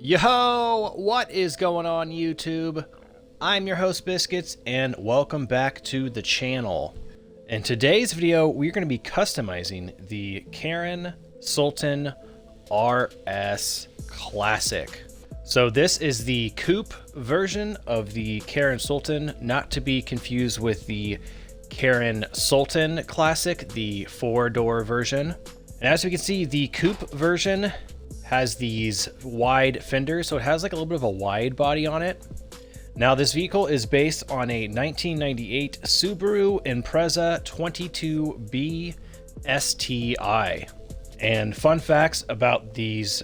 Yo, what is going on YouTube? I'm your host Biscuits and welcome back to the channel. In today's video, we're going to be customizing the Karin Sultan RS Classic. So this is the coupe version of the Karin Sultan, not to be confused with the Karin Sultan Classic, the 4-door version. And as we can see, the coupe version has these wide fenders, so it has like a little bit of a wide body on it. Now this vehicle is based on a 1998 Subaru Impreza 22B STI. And fun facts about these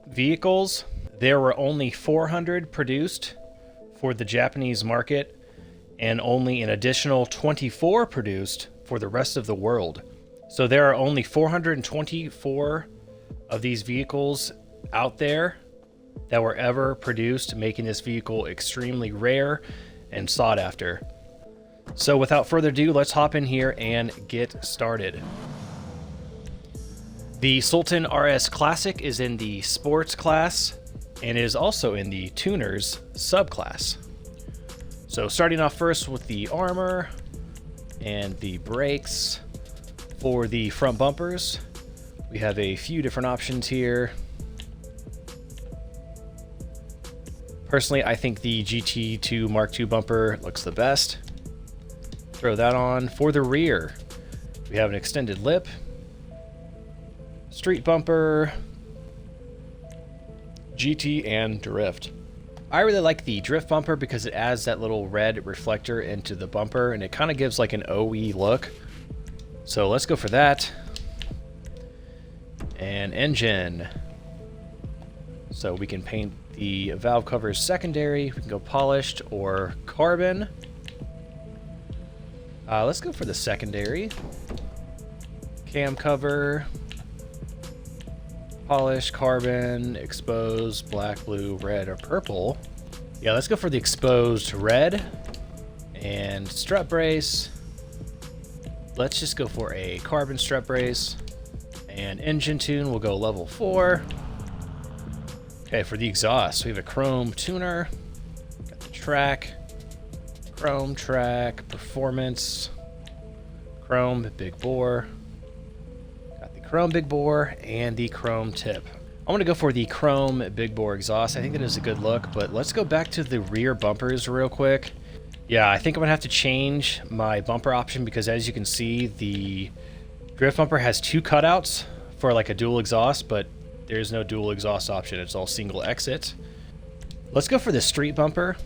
vehicles, there were only 400 produced for the Japanese market and only an additional 24 produced for the rest of the world. So there are only 424 of these vehicles out there that were ever produced, making this vehicle extremely rare and sought after. So without further ado, let's hop in here and get started. The Sultan RS Classic is in the sports class and is also in the tuners subclass. So starting off first with the armor and the brakes. For the front bumpers, we have a few different options here. Personally, I think the GT2 Mark II bumper looks the best. Throw that on. For the rear, we have an extended lip, street bumper, GT, and drift. I really like the drift bumper because it adds that little red reflector into the bumper and it kind of gives like an OE look. So let's go for that. And engine. So we can paint the valve covers secondary. We can go polished or carbon. Let's go for the secondary. Cam cover. Polish, carbon, exposed, black, blue, red, or purple. Yeah, let's go for the exposed red. And strut brace. Let's just go for a carbon strut brace. And engine tune, we'll go level 4. Okay, for the exhaust, we have a chrome tuner. Got the track. Chrome track, performance. Chrome big bore. Got the chrome big bore and the chrome tip. I'm gonna go for the chrome big bore exhaust. I think that is a good look, but let's go back to the rear bumpers real quick. Yeah, I think I'm gonna have to change my bumper option because as you can see, the drift bumper has 2 cutouts for like a dual exhaust, but there's no dual exhaust option. It's all single exit. Let's go for the street bumper.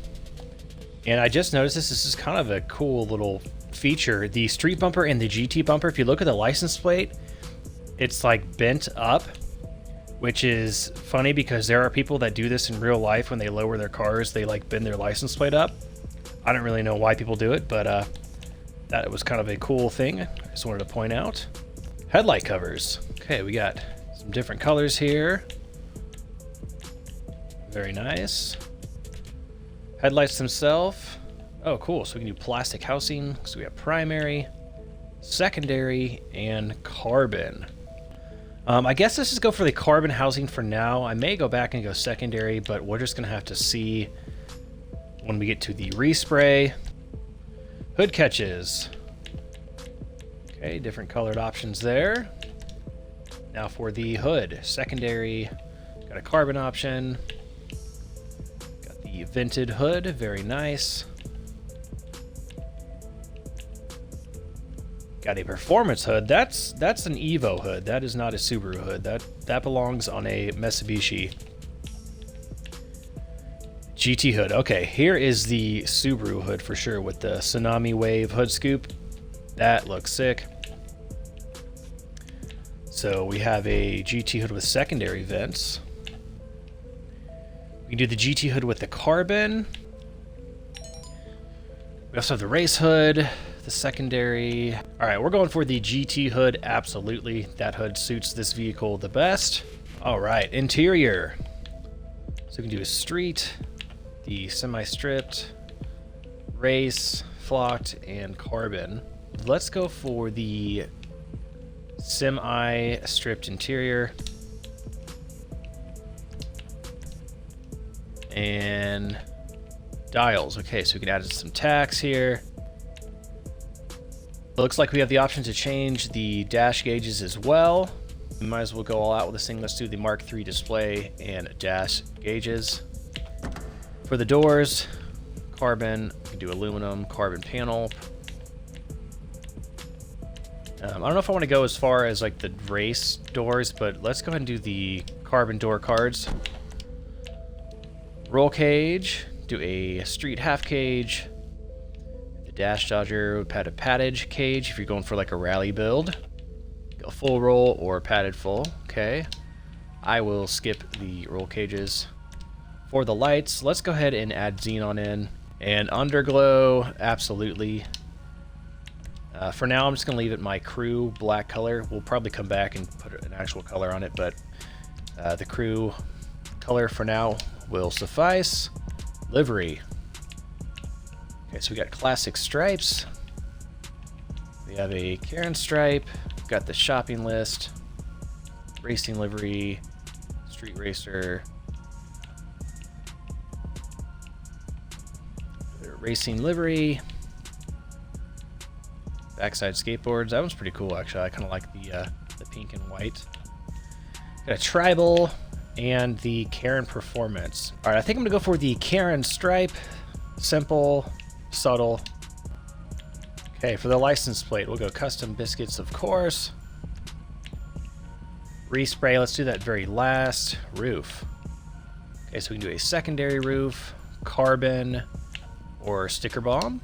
And I just noticed this is kind of a cool little feature. The street bumper and the GT bumper, if you look at the license plate, it's like bent up, which is funny because there are people that do this in real life when they lower their cars. They like bend their license plate up. I don't really know why people do it, but that was kind of a cool thing. I just wanted to point out. Headlight covers. Okay, we got some different colors here. Very nice. Headlights themselves. Oh, cool. So we can do plastic housing. So we have primary, secondary, and carbon. I guess let's just go for the carbon housing for now. I may go back and go secondary, but we're just going to have to see when we get to the respray. Hood catches. Okay, different colored options there. Now for the hood, secondary, got a carbon option. Got the vented hood, very nice. Got a performance hood. That's an Evo hood. That is not a Subaru hood. That belongs on a Mitsubishi. GT hood. Okay, here is the Subaru hood for sure with the Tsunami Wave hood scoop. That looks sick. So we have a GT hood with secondary vents. We can do the GT hood with the carbon. We also have the race hood, the secondary. All right, we're going for the GT hood. Absolutely, that hood suits this vehicle the best. All right, interior. So we can do a street, the semi-stripped, race, flocked, and carbon. Let's go for the semi-stripped interior. And dials. Okay, so we can add some tacks here. Looks like we have the option to change the dash gauges as well. We might as well go all out with this thing. Let's do the Mark III display and dash gauges. For the doors, carbon, we can do aluminum, carbon panel. I don't know if I want to go as far as like the race doors, but let's go ahead and do the carbon door cards. Roll cage, do a street half cage. The dash dodger padded paddage cage if you're going for like a rally build. Go full roll or padded full. Okay. I will skip the roll cages. For the lights, let's go ahead and add xenon in. And underglow, absolutely. For now, I'm just going to leave it my crew black color. We'll probably come back and put an actual color on it, but the crew color for now will suffice. Livery. Okay, so we got classic stripes. We have a Karin stripe. We've got the shopping list. Racing livery. Street racer. Racing livery. Backside skateboards. That one's pretty cool, actually. I kind of like the pink and white. Got a tribal and the Karin performance. All right, I think I'm gonna go for the Karin stripe. Simple, subtle. Okay, for the license plate, we'll go custom biscuits, of course. Respray. Let's do that very last. Roof. Okay, so we can do a secondary roof, carbon, or sticker bomb.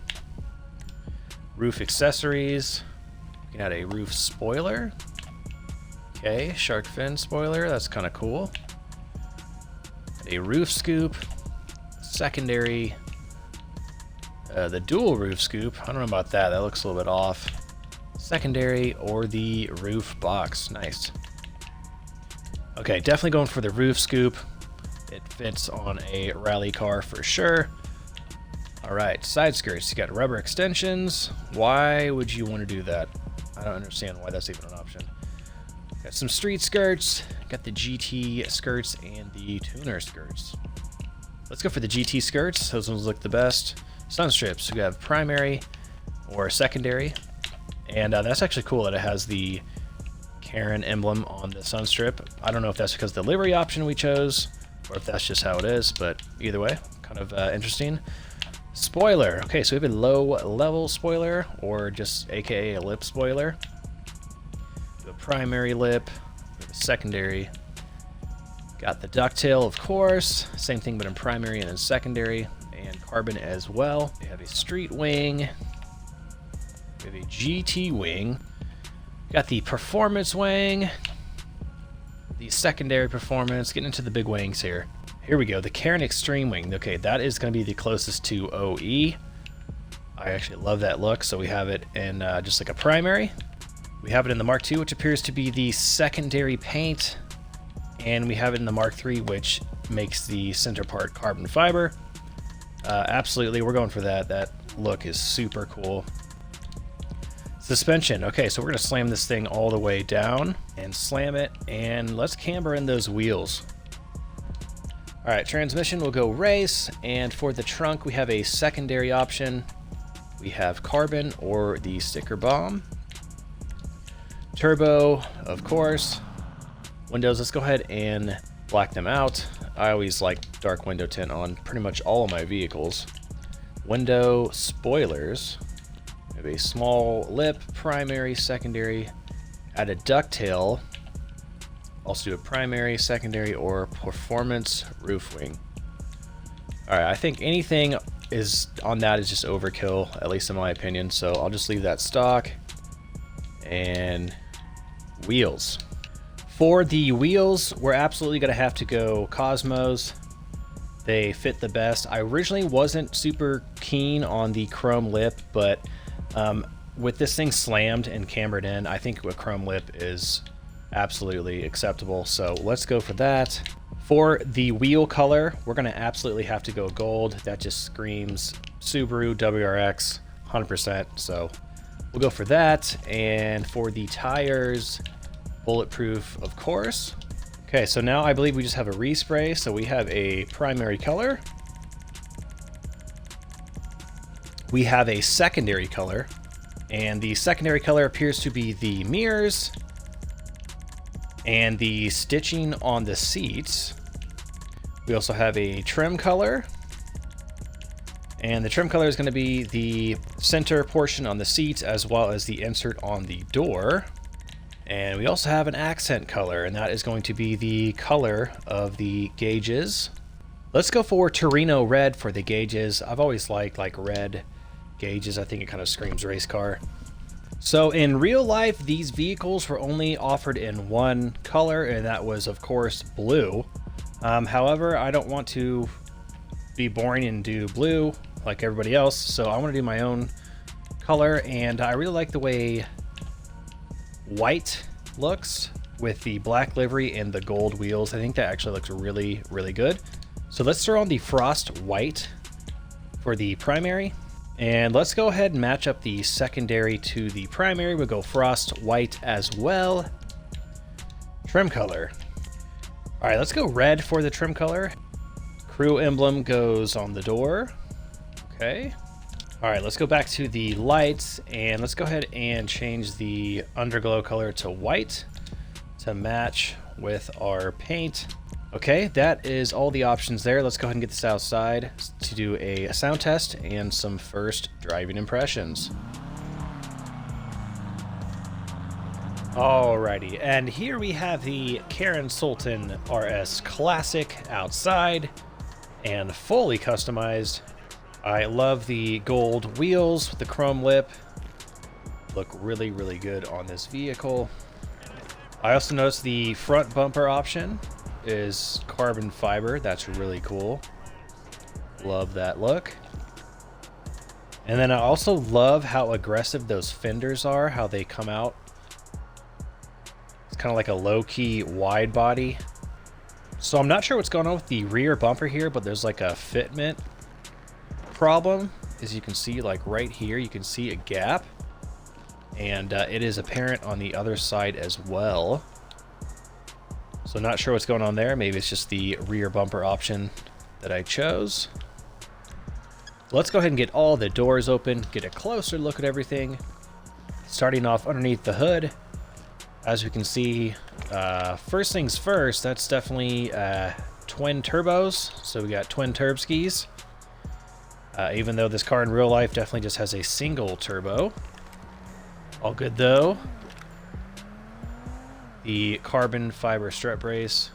Roof accessories. We can add a roof spoiler. Okay, shark fin spoiler. That's kind of cool. A roof scoop. Secondary. The dual roof scoop. I don't know about that. That looks a little bit off. Secondary or the roof box. Nice. Okay, definitely going for the roof scoop. It fits on a rally car for sure. All right, side skirts. You got rubber extensions. Why would you want to do that? I don't understand why that's even an option. Got some street skirts. Got the GT skirts and the tuner skirts. Let's go for the GT skirts. Those ones look the best. Sun strips. We have primary or secondary. And that's actually cool that it has the Karin emblem on the sun strip. I don't know if that's because of the livery option we chose or if that's just how it is, but either way, kind of interesting. Spoiler. Okay, so we have a low level spoiler or just AKA a lip spoiler. The primary lip, the secondary. Got the ducktail, of course. Same thing, but in primary and in secondary, and carbon as well. We have a street wing. We have a GT wing. Got the performance wing. The secondary performance. Getting into the big wings here. Here we go, the Karin Extreme Wing. Okay, that is going to be the closest to OE. I actually love that look, so we have it in just like a primary. We have it in the Mark II, which appears to be the secondary paint. And we have it in the Mark III, which makes the center part carbon fiber. Absolutely, we're going for that. That look is super cool. Suspension. Okay, so we're going to slam this thing all the way down and slam it. And let's camber in those wheels. All right, transmission will go race, and for the trunk, we have a secondary option. We have carbon or the sticker bomb. Turbo, of course. Windows, let's go ahead and black them out. I always like dark window tint on pretty much all of my vehicles. Window spoilers. We have a small lip, primary, secondary. Add a ducktail. Also do a primary, secondary, or performance roof wing. All right, I think anything is on that is just overkill, at least in my opinion. So I'll just leave that stock. And wheels. For the wheels, we're absolutely gonna have to go Cosmos. They fit the best. I originally wasn't super keen on the chrome lip, but with this thing slammed and cambered in, I think a chrome lip is absolutely acceptable, so let's go for that. For the wheel color, we're gonna absolutely have to go gold. That just screams Subaru WRX 100%, so we'll go for that. And for the tires, bulletproof, of course. Okay, so now I believe we just have a respray. So we have a primary color. We have a secondary color. And the secondary color appears to be the mirrors and the stitching on the seats. We also have a trim color. And the trim color is going to be the center portion on the seats as well as the insert on the door. And we also have an accent color, and that is going to be the color of the gauges. Let's go for Torino red for the gauges. I've always liked like red gauges. I think it kind of screams race car. So in real life, these vehicles were only offered in one color, and that was of course blue. However, I don't want to be boring and do blue like everybody else, so I want to do my own color, and I really like the way white looks with the black livery and the gold wheels. I think that actually looks really, really good. So let's throw on the frost white for the primary, and let's go ahead and match up the secondary to the primary. We'll go frost white as well. Trim color. All right, let's go red for the trim color. Crew emblem goes on the door. Okay. All right, let's go back to the lights, and let's go ahead and change the underglow color to white to match with our paint. Okay, that is all the options there. Let's go ahead and get this outside to do a sound test and some first driving impressions. Alrighty, and here we have the Karin Sultan RS Classic outside and fully customized. I love the gold wheels with the chrome lip. Look really, really good on this vehicle. I also noticed the front bumper option is carbon fiber. That's really cool. Love that look. And then I also love how aggressive those fenders are, how they come out. It's kind of like a low-key wide body. So I'm not sure what's going on with the rear bumper here, but there's like a fitment problem. As you can see, like right here, you can see a gap, and it is apparent on the other side as well. So not sure what's going on there. Maybe it's just the rear bumper option that I chose. Let's go ahead and get all the doors open, get a closer look at everything. Starting off underneath the hood, as we can see, first things first, that's definitely twin turbos. So we got twin turb skis. Even though this car in real life definitely just has a single turbo. All good though. The carbon fiber strut brace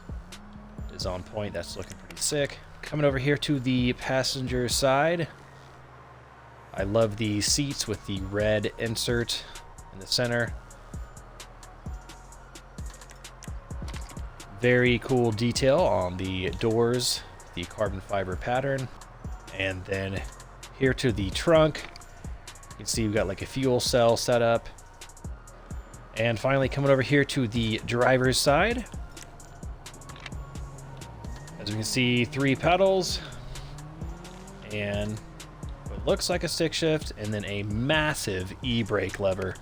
is on point. That's looking pretty sick. Coming over here to the passenger side. I love the seats with the red insert in the center. Very cool detail on the doors, the carbon fiber pattern. And then here to the trunk, you can see we've got like a fuel cell set up. And finally coming over here to the driver's side. As we can see, 3 pedals and what looks like a stick shift, and then a massive e-brake lever.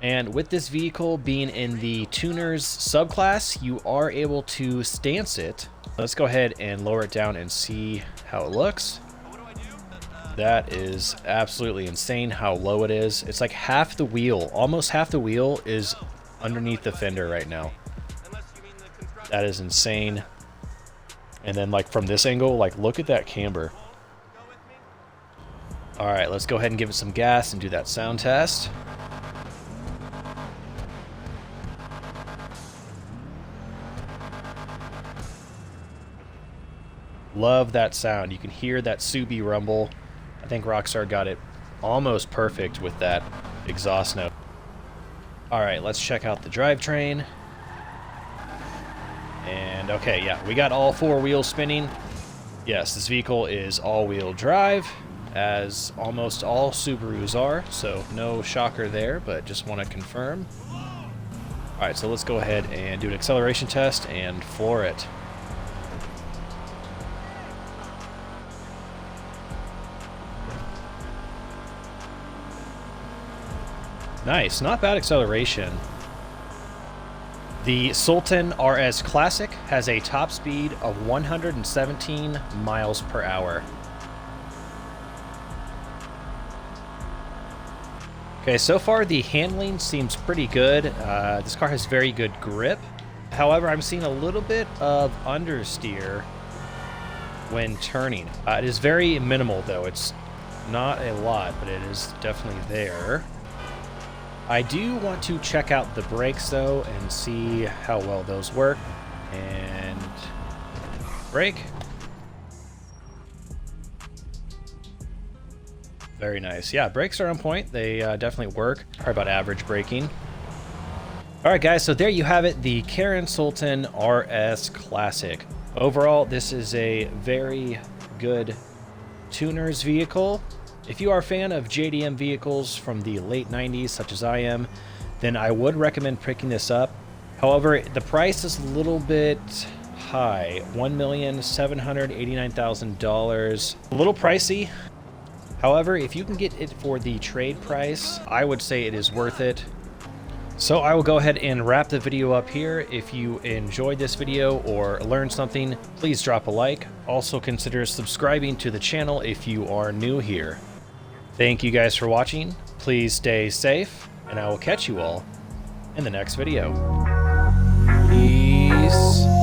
And with this vehicle being in the tuners subclass, you are able to stance it. Let's go ahead and lower it down and see how it looks. That is absolutely insane how low it is. It's like half the wheel, almost half the wheel is underneath the fender right now. That is insane. And then like from this angle, like look at that camber. All right, let's go ahead and give it some gas and do that sound test. Love that sound. You can hear that Subi rumble. I think Rockstar got it almost perfect with that exhaust note. All right, let's check out the drivetrain. And okay, yeah, we got all 4 wheels spinning. Yes, this vehicle is all-wheel drive, as almost all Subarus are, so no shocker there, but just want to confirm. All right, so let's go ahead and do an acceleration test and floor it. Nice, not bad acceleration. The Sultan RS Classic has a top speed of 117 miles per hour. Okay, so far the handling seems pretty good. This car has very good grip. However, I'm seeing a little bit of understeer when turning. It is very minimal though. It's not a lot, but it is definitely there. I do want to check out the brakes though and see how well those work. And brake. Very nice. Yeah, brakes are on point. They definitely work. Probably about average braking. All right, guys, so there you have it, the Karin Sultan RS Classic. Overall, this is a very good tuner's vehicle. If you are a fan of JDM vehicles from the late 90s, such as I am, then I would recommend picking this up. However, the price is a little bit high, $1,789,000. A little pricey. However, if you can get it for the trade price, I would say it is worth it. So I will go ahead and wrap the video up here. If you enjoyed this video or learned something, please drop a like. Also consider subscribing to the channel if you are new here. Thank you guys for watching. Please stay safe, and I will catch you all in the next video. Peace.